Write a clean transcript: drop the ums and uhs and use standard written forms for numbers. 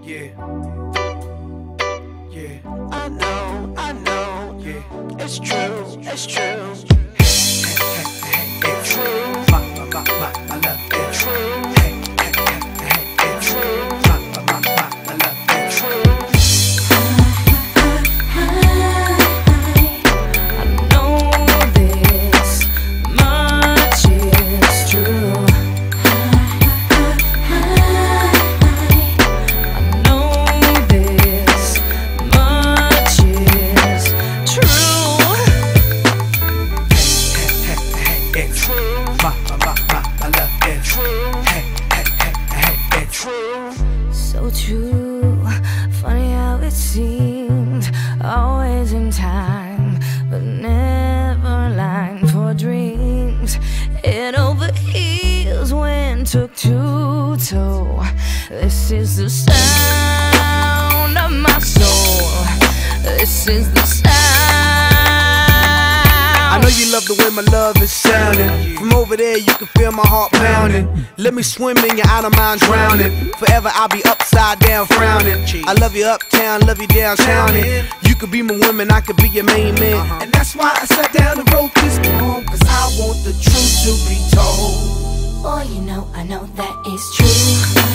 Yeah. Yeah. I know. Yeah. It's true. It's true. It's true. My love. It's true. It's true. My love. It's true. I know this much is true. I know this much is true. It's true. My love. It's true. It's true. So true, funny how it seemed always in time, but never line for dreams. Head over heels when took to toe. This is the sound of my soul. This is the sound. I know you love the way my love is sounding. From over there you can feel my heart pounding. Let me swim in your outer mind drowning. Forever I'll be upside down frowning. I love you uptown, love you downtown. You could be my woman, I could be your main man. And that's why I sat down and wrote this poem, cause I want the truth to be told. Boy, you know, I know that it's true.